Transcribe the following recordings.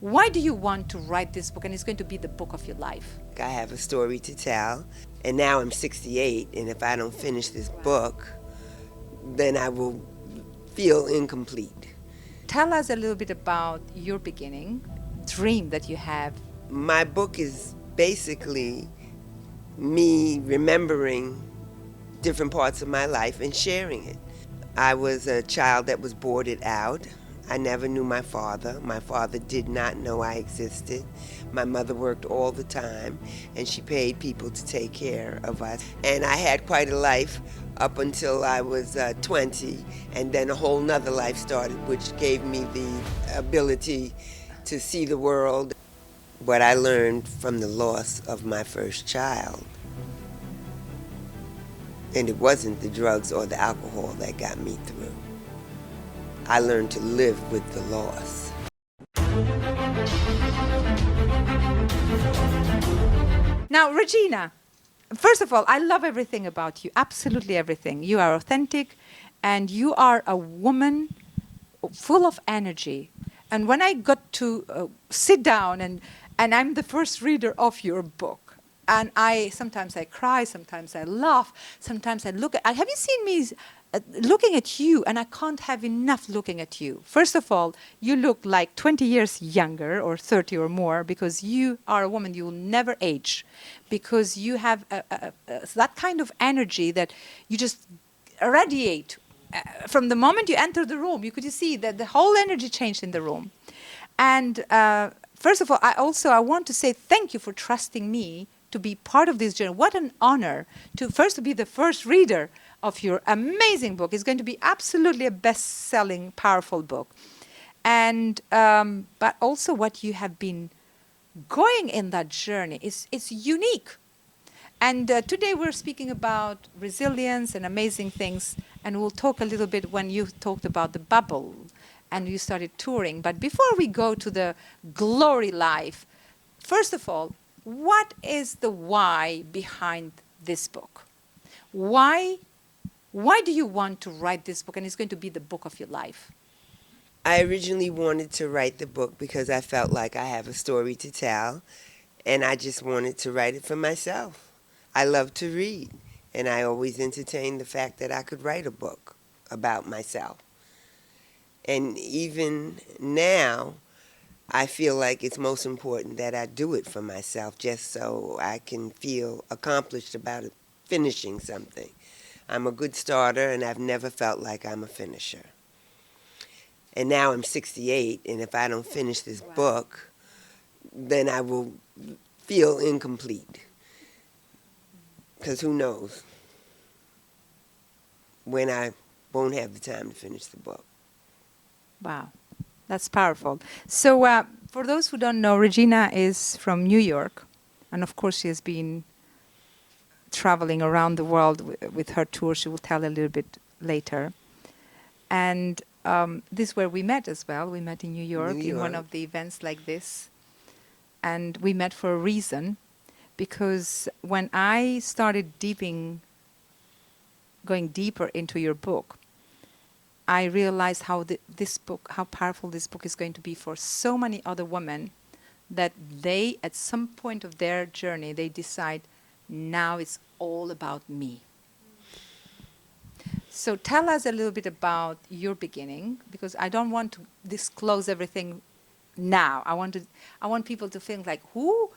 Why do you want to write this book, and it's going to be the book of your life? I have a story to tell, and now I'm 68, and if I don't finish this book, then I will feel incomplete. Tell us a little bit about your beginning, dream that you have. My book is basically me remembering different parts of my life and sharing it. I was a child that was boarded out. I never knew my father. My father did not know I existed. My mother worked all the time, and she paid people to take care of us. And I had quite a life up until I was 20, and then a whole nother life started, which gave me the ability to see the world. What I learned from the loss of my first child, and it wasn't the drugs or the alcohol that got me through. I learned to live with the loss. Now, Regina, first of all, I love everything about you, absolutely everything. You are authentic, and you are a woman full of energy. And when I got to sit down, and I'm the first reader of your book, and sometimes I cry, sometimes I laugh, sometimes I look at, have you seen me looking at you, and I can't have enough looking at you. First of all, you look like 20 years younger, or 30 or more, because you are a woman, you will never age, because you have that kind of energy that you just radiate. From the moment you enter the room, you could see that the whole energy changed in the room. And first of all, I want to say thank you for trusting me to be part of this journey. What an honor to be the first reader of your amazing book. It's going to be absolutely a best-selling, powerful book. And but also what you have been going in that journey is unique. And today we're speaking about resilience and amazing things, and we'll talk a little bit when you talked about the bubble and you started touring. But before we go to the glory life, first of all, what is the why behind this book? Why do you want to write this book, and it's going to be the book of your life? I originally wanted to write the book because I felt like I have a story to tell, and I just wanted to write it for myself. I love to read, and I always entertained the fact that I could write a book about myself. And even now, I feel like it's most important that I do it for myself, just so I can feel accomplished about it, finishing something. I'm a good starter, and I've never felt like I'm a finisher. And now I'm 68, and if I don't finish this book, then I will feel incomplete. Because who knows when I won't have the time to finish the book. Wow, that's powerful. So for those who don't know, Regina is from New York, and of course she has been traveling around the world with her tour. She will tell a little bit later. And this is where we met as well. We met in New York in one of the events like this. And we met for a reason, because when I started going deeper into your book, I realized how powerful this book is going to be for so many other women, that they, at some point of their journey, they decide, now it's all about me. So tell us a little bit about your beginning, because I don't want to disclose everything now. I want people to think like, who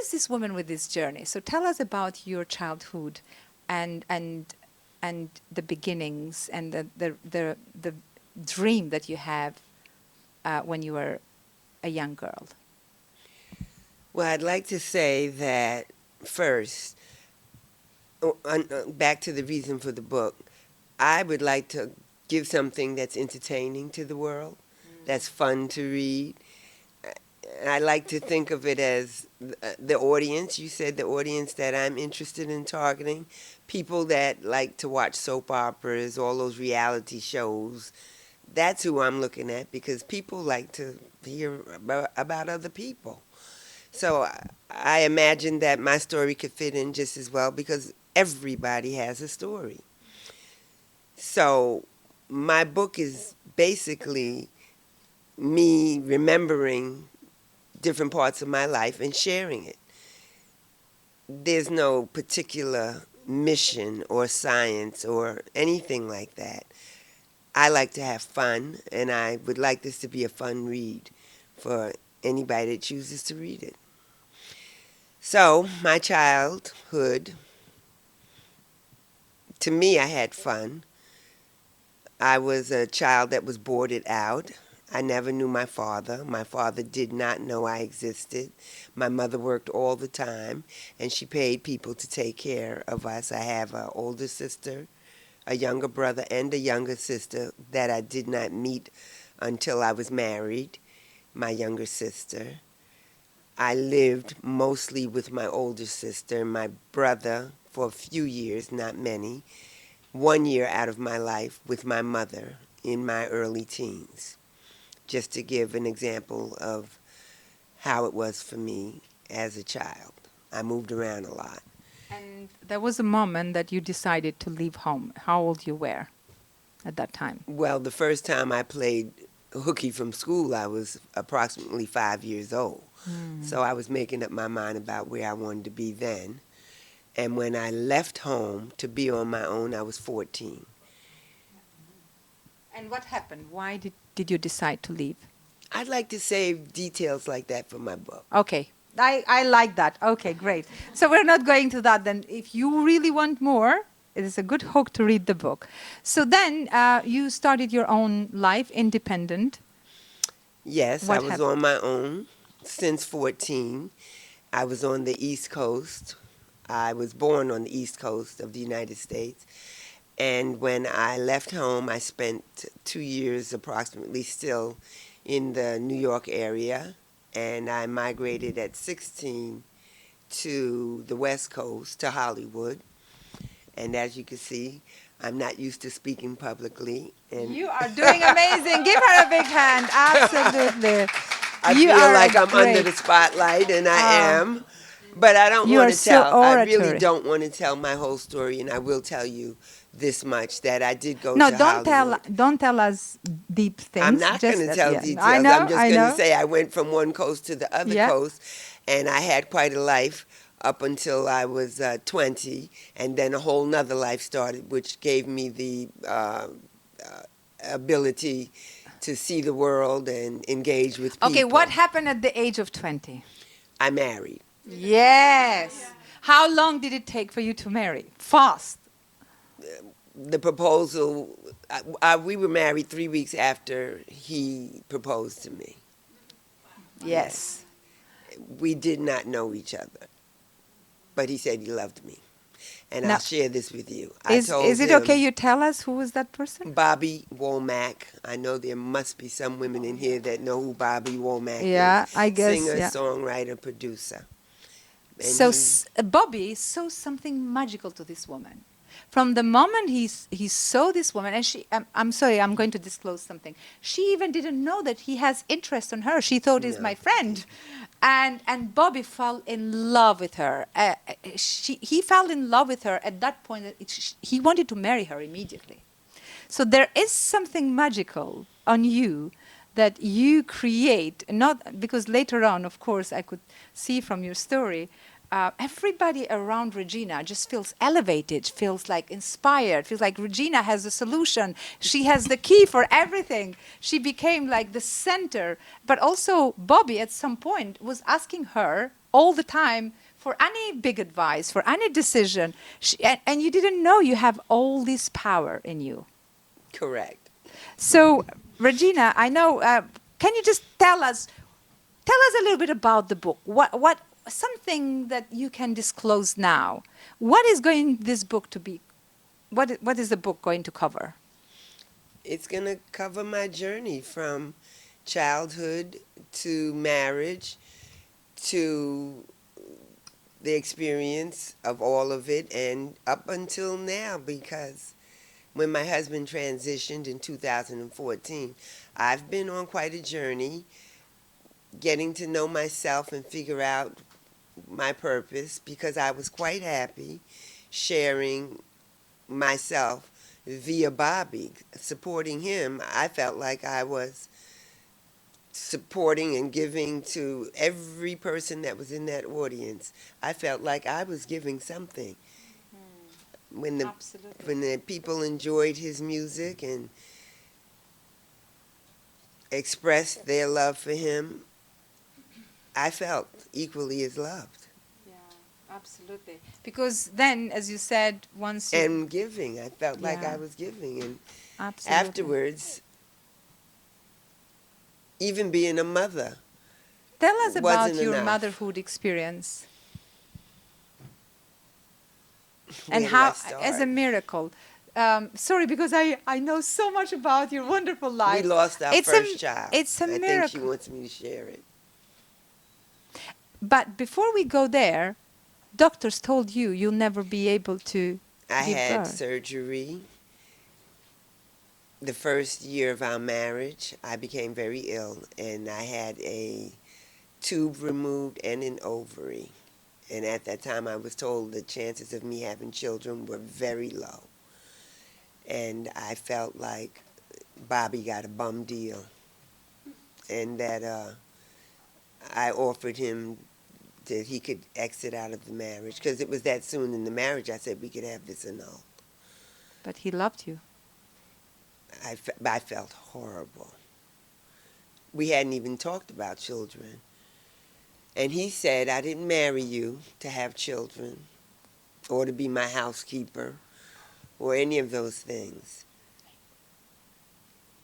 is this woman with this journey? So tell us about your childhood, and the beginnings, and the dream that you have when you were a young girl. Well, I'd like to say that first, back to the reason for the book, I would like to give something that's entertaining to the world, that's fun to read. I like to think of it as the audience. You said the audience that I'm interested in targeting. People that like to watch soap operas, all those reality shows. That's who I'm looking at, because people like to hear about other people. So I imagine that my story could fit in just as well, because everybody has a story. So my book is basically me remembering different parts of my life and sharing it. There's no particular mission or science or anything like that. I like to have fun, and I would like this to be a fun read for anybody that chooses to read it. So, my childhood, to me, I had fun. I was a child that was boarded out. I never knew my father. My father did not know I existed. My mother worked all the time, and she paid people to take care of us. I have an older sister, a younger brother, and a younger sister that I did not meet until I was married, my younger sister. I lived mostly with my older sister and my brother for a few years, not many. 1 year out of my life with my mother in my early teens, just to give an example of how it was for me as a child. I moved around a lot. And there was a moment that you decided to leave home. How old you were at that time? Well, the first time I played hooky from school, I was approximately 5 years old. So I was making up my mind about where I wanted to be then. And when I left home to be on my own, I was 14. And what happened? Why did you decide to leave? I'd like to save details like that for my book. Okay. I like that. Okay, great. So we're not going to that then. If you really want more, it is a good hook to read the book. So then you started your own life, independent. Yes, What I was happened? on my own since 14. I was on the East Coast. I was born on the East Coast of the United States. And when I left home, I spent 2 years approximately still in the New York area. And I migrated at 16 to the West Coast, to Hollywood. And as you can see, I'm not used to speaking publicly. And You are doing amazing. Give her a big hand. Absolutely. I You feel are like I'm under great. the spotlight, and I am. But I don't You want are to so tell. I really oratory. don't want to tell my whole story, and I will tell you this much: that I did go No, to Hollywood. don't tell us deep I'm things. not going Just to that, tell yeah. I details. I'm know, just I going to know. say I went from one coast to the other Yeah. coast, and I had quite a life up until I was 20, and then a whole nother life started, which gave me the ability to see the world and engage with Okay, people. what happened at the age of 20? I married. Yes. How long did it take for you to marry? Fast. The proposal, we were married 3 weeks after he proposed to me. Yes. We did not know each other, but he said he loved me. And I'll Now, share this with you. I is told it okay him, you tell us who was that person? Bobby Womack. I know there must be some women in here that know who Bobby Womack is. Yeah, I guess, Singer, yeah. songwriter, producer. And So he, Bobby saw something magical to this woman. From the moment he saw this woman, and I'm sorry, I'm going to disclose something. She even didn't know that he has interest in her. She thought he's no. my friend, and Bobby fell in love with her. He fell in love with her at that point. That he wanted to marry her immediately. So there is something magical on you that you create, not because later on, of course, I could see from your story, everybody around Regina just feels elevated, feels like inspired, feels like Regina has a solution. She has the key for everything. She became like the center. But also, Bobby at some point was asking her all the time for any big advice, for any decision. And you didn't know you have all this power in you. Correct. So, Regina, I know. Can you just tell us a little bit about the book? What something that you can disclose now? What is going this book to be? What is the book going to cover? It's going to cover my journey from childhood to marriage to the experience of all of it and up until now, because when my husband transitioned in 2014, I've been on quite a journey getting to know myself and figure out my purpose, because I was quite happy sharing myself via Bobby, supporting him. I felt like I was supporting and giving to every person that was in that audience. I felt like I was giving something. When the Absolutely. when the people enjoyed his music and expressed their love for him, I felt equally as loved. Yeah, absolutely. Because then, as you said, once you. And giving, I felt like Yeah, I was giving. And absolutely. afterwards, even being a mother Tell us wasn't about your enough. motherhood experience and Where do I how, as a start? miracle. Sorry, because I know so much about your wonderful We life. lost our It's first a child. it's a I think she miracle. wants me to share it. But before we go there, doctors told you you'll never be able to I give had birth. surgery. The first year of our marriage, I became very ill, and I had a tube removed and an ovary. And at that time, I was told the chances of me having children were very low. And I felt like Bobby got a bum deal, and that I offered him that he could exit out of the marriage because it was that soon in the marriage. I said we could have this annulled. But he loved you. I felt horrible. We hadn't even talked about children. And he said, I didn't marry you to have children or to be my housekeeper or any of those things.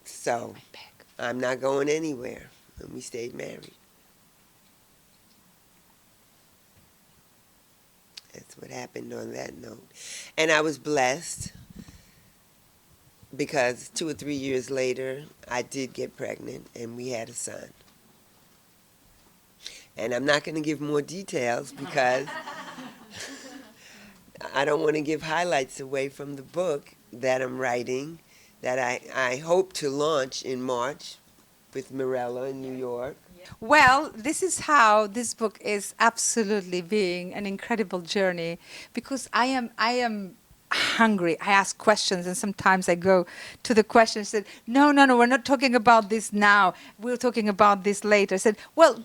So I'm not going anywhere. And we stayed married. That's what happened on that note. And I was blessed because 2 or 3 years later, I did get pregnant and we had a son. And I'm not going to give more details because I don't want to give highlights away from the book that I'm writing that I hope to launch in March with Mirela in New York. Well, this is how this book is absolutely being an incredible journey because I am hungry. I ask questions and sometimes I go to the questions and said, no, we're not talking about this now. We're talking about this later. I said, well,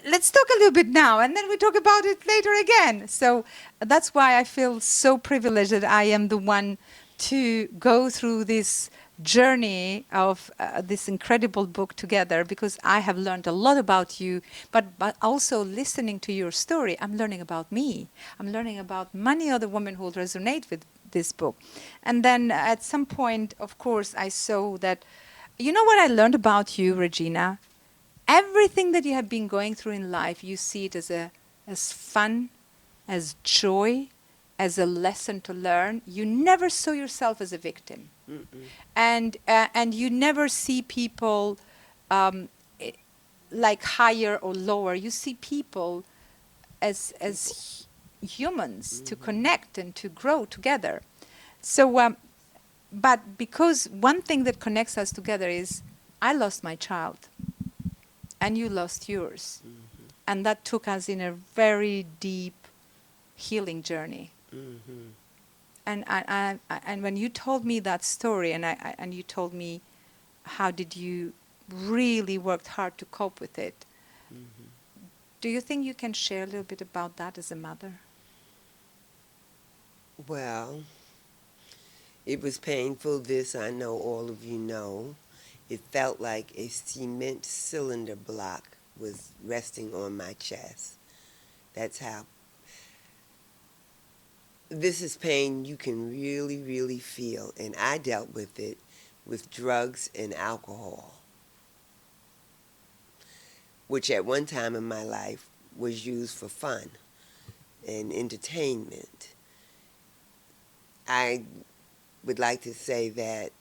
let's talk a little bit now and then we talk about it later again. So that's why I feel so privileged that I am the one to go through this journey of this incredible book together because I have learned a lot about you, but also listening to your story, I'm learning about me. I'm learning about many other women who will resonate with this book. And then at some point, of course, I saw that, you know what I learned about you, Regina? Everything that you have been going through in life, you see it as fun, as joy, as a lesson to learn. You never saw yourself as a victim. Mm-mm. And you never see people um, like higher or lower. You see people as humans to connect and to grow together. So, but because one thing that connects us together is I lost my child, and you lost yours, Mm-hmm. and that took us in a very deep healing journey. Mm-hmm. And when you told me that story, and you told me how did you really worked hard to cope with it, Mm-hmm. do you think you can share a little bit about that as a mother? Well, it was painful. This I know all of you know. It felt like a cement cylinder block was resting on my chest. That's how. This is pain you can really, really feel. And I dealt with it with drugs and alcohol, which at one time in my life was used for fun and entertainment. I would like to say that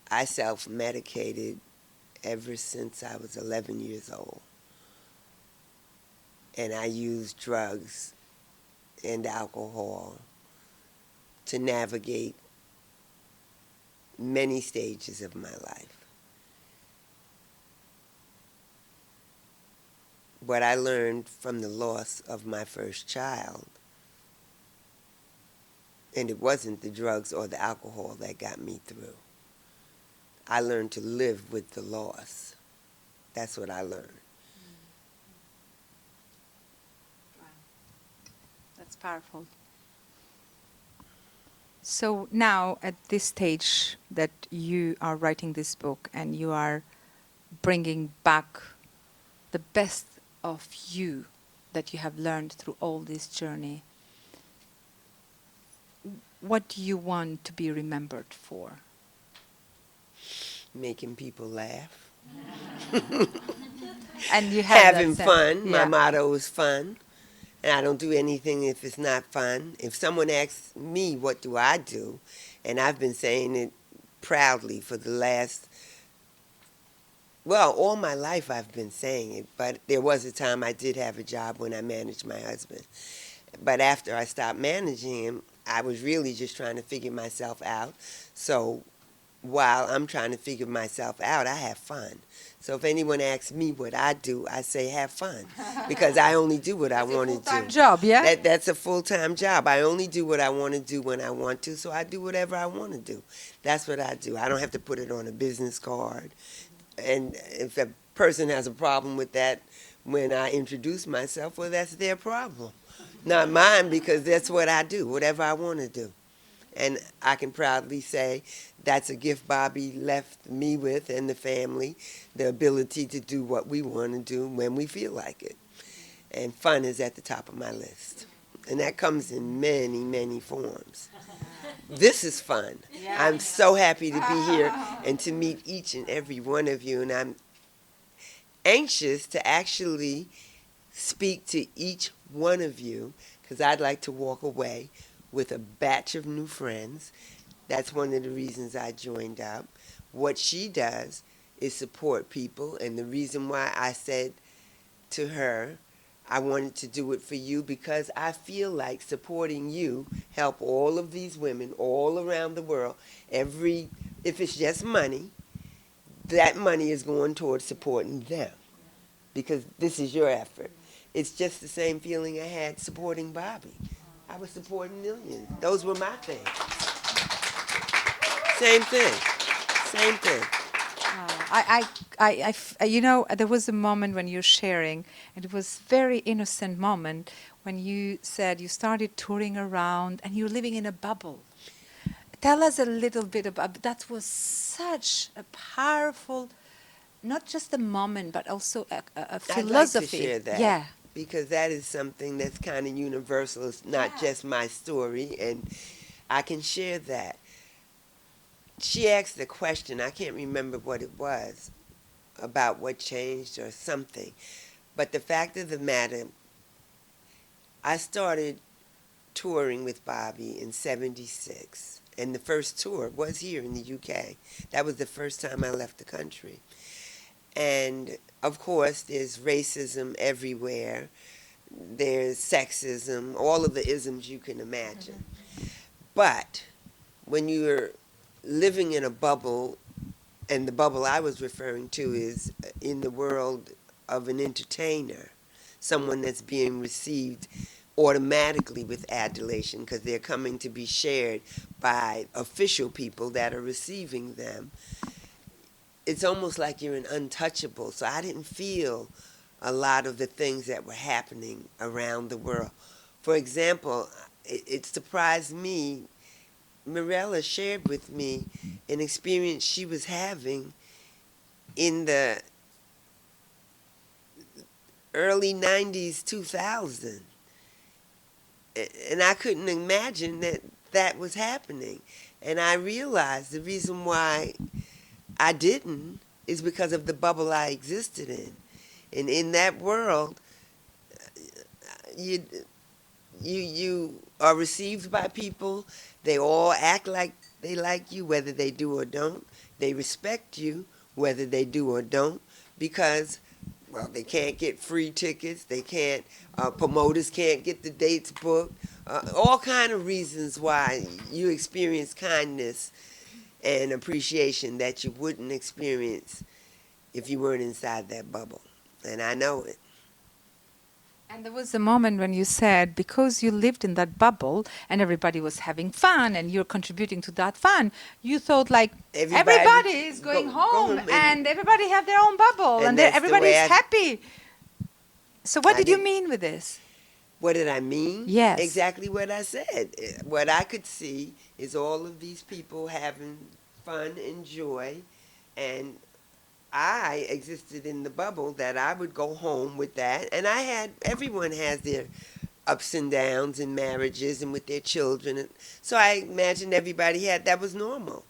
I self-medicated ever since I was 11 years old. And I used drugs and alcohol to navigate many stages of my life. What I learned from the loss of my first child, and it wasn't the drugs or the alcohol that got me through. I learned to live with the loss. That's what I learned. That's powerful. So now, at this stage that you are writing this book and you are bringing back the best of you that you have learned through all this journey, what do you want to be remembered for? Making people laugh. And you have Having that sense. fun. My Yeah. motto is fun. And I don't do anything if it's not fun. If someone asks me what do I do, and I've been saying it proudly for the last, well, all my life I've been saying it, but there was a time I did have a job when I managed my husband. But after I stopped managing him, I was really just trying to figure myself out. So while I'm trying to figure myself out, I have fun. So if anyone asks me what I do, I say have fun, because I only do what I want to do. Full-time job, yeah? That's a full-time job. I only do what I want to do when I want to, so I do whatever I want to do. That's what I do. I don't have to put it on a business card. And if a person has a problem with that when I introduce myself, well, that's their problem, not mine, because that's what I do, whatever I want to do. And I can proudly say that's a gift Bobby left me with and the family, the ability to do what we want to do when we feel like it. And fun is at the top of my list. And that comes in many, many forms. This is fun. I'm so happy to be here and to meet each and every one of you. And I'm anxious to actually speak to each one of you, because I'd like to walk away with a batch of new friends. That's one of the reasons I joined up. What she does is support people, and the reason why I said to her, I wanted to do it for you, because I feel like supporting you help all of these women all around the world. If it's just money, that money is going towards supporting them, because this is your effort. It's just the same feeling I had supporting Bobby. I was supporting millions. Those were my things. Same thing. Same thing. You know, there was a moment when you're sharing, and it was very innocent moment when you said you started touring around and you're living in a bubble. Tell us a little bit about that. Was such a powerful, not just a moment, but also a philosophy. I'd like to share that. Yeah. Because that is something that's kind of universal. It's not just my story, and I can share that. She asked the question, I can't remember what it was, about what changed or something. But the fact of the matter, I started touring with Bobby in '76. And the first tour was here in the UK. That was the first time I left the country. And of course, there's racism everywhere. There's sexism, all of the isms you can imagine. But when you're living in a bubble, and the bubble I was referring to is in the world of an entertainer, someone that's being received automatically with adulation because they're coming to be shared by official people that are receiving them, it's almost like you're an untouchable. So I didn't feel a lot of the things that were happening around the world. For example, it surprised me, Mirela shared with me an experience she was having in the early 90s, 2000. And I couldn't imagine that that was happening. And I realized the reason why I didn't is because of the bubble I existed in. And in that world, you are received by people. They all act like they like you, whether they do or don't. They respect you, whether they do or don't, because, well, they can't get free tickets. They can't, promoters can't get the dates booked. All kind of reasons why you experience kindness and appreciation that you wouldn't experience if you weren't inside that bubble. And I know it. And there was a moment when you said, because you lived in that bubble and everybody was having fun and you're contributing to that fun, you thought like everybody is going go home home and everybody have their own bubble and that's the everybody way is happy. So what I did you did- mean with this? What did I mean? Yes. Exactly what I said. What I could see is all of these people having fun and joy, and I existed in the bubble that I would go home with that. And everyone has their ups and downs in marriages and with their children. And so I imagined everybody that was normal.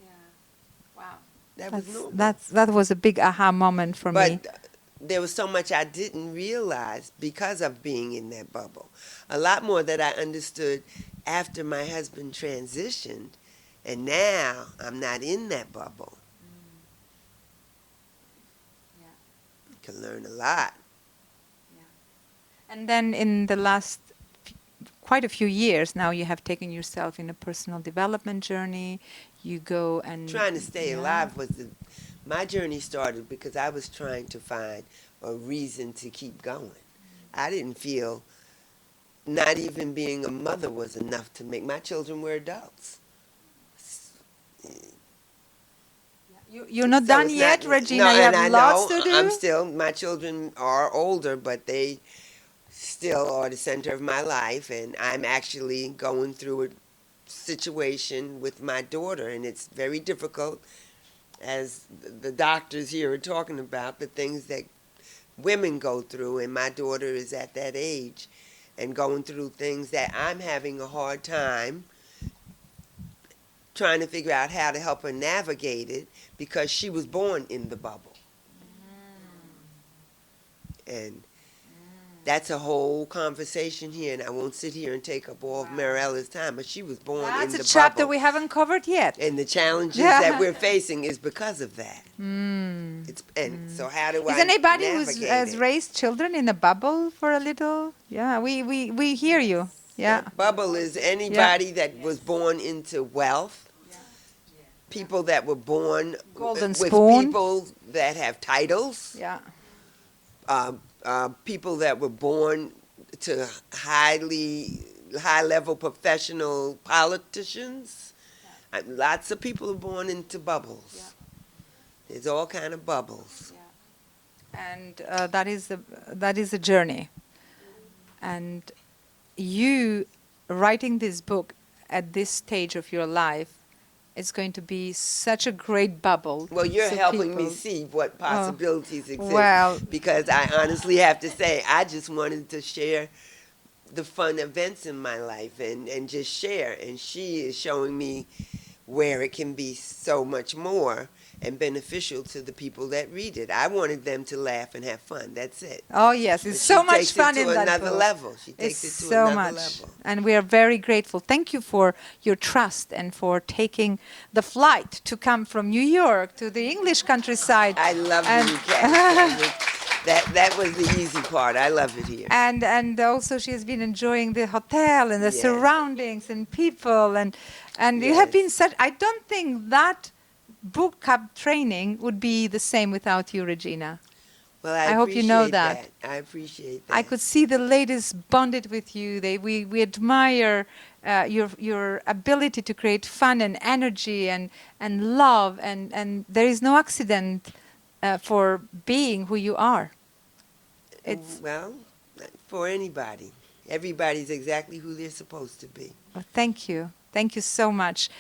Yeah. Wow. That was normal. That was a big aha moment for me. But there was so much I didn't realize because of being in that bubble. A lot more that I understood after my husband transitioned, and now I'm not in that bubble. Can learn a lot. And then in the last quite a few years now, you have taken yourself in a personal development journey. You go and Trying to stay alive my journey started because I was trying to find a reason to keep going. I didn't feel not even being a mother was enough to make my children were adults. You're not So done it's yet, not- Regina. No, You have and I lots know to do. I'm still, my children are older, but they still are the center of my life, and I'm actually going through a situation with my daughter, and it's very difficult, as the doctors here are talking about, the things that women go through, and my daughter is at that age and going through things that I'm having a hard time trying to figure out how to help her navigate it because she was born in the bubble. And that's a whole conversation here, and I won't sit here and take up all of Mirela's time, but she was born in That's the a chapter bubble. we haven't covered yet. And the challenges Yeah. that we're facing is because of that. So how do I Is anybody who navigate has it? raised children in a bubble for a little? Yeah, we hear you. Yeah. That bubble is anybody that was born into wealth, people that were born Golden with spoon. people that have titles, Yeah. people that were born to high-level professional politicians. Lots of people are born into bubbles. Yeah. There's all kind of bubbles. And that is a journey. And you writing this book at this stage of your life is going to be such a great bubble. Well, you're so helping me people- see what possibilities exist. Well- because I honestly have to say, I just wanted to share the fun events in my life and just share. And she is showing me where it can be so much more and beneficial to the people that read it. I wanted them to laugh and have fun. That's it. Oh yes, it's But so she much takes fun it in to that another book. level. She takes It's it to so another much, level. and we are very grateful. Thank you for your trust and for taking the flight to come from New York to the English countryside. I love And- the UK. That was the easy part. I love it here. And also she has been enjoying the hotel and the Yes. surroundings and people and you have Yes. been such. I don't think that book club training would be the same without you, Regina. Well, I hope you know appreciate that. I appreciate that. I could see the ladies bonded with you. We admire your ability to create fun and energy and love and there is no accident for being who you are. It's Well, for anybody. Everybody's exactly who they're supposed to be. thank you so much.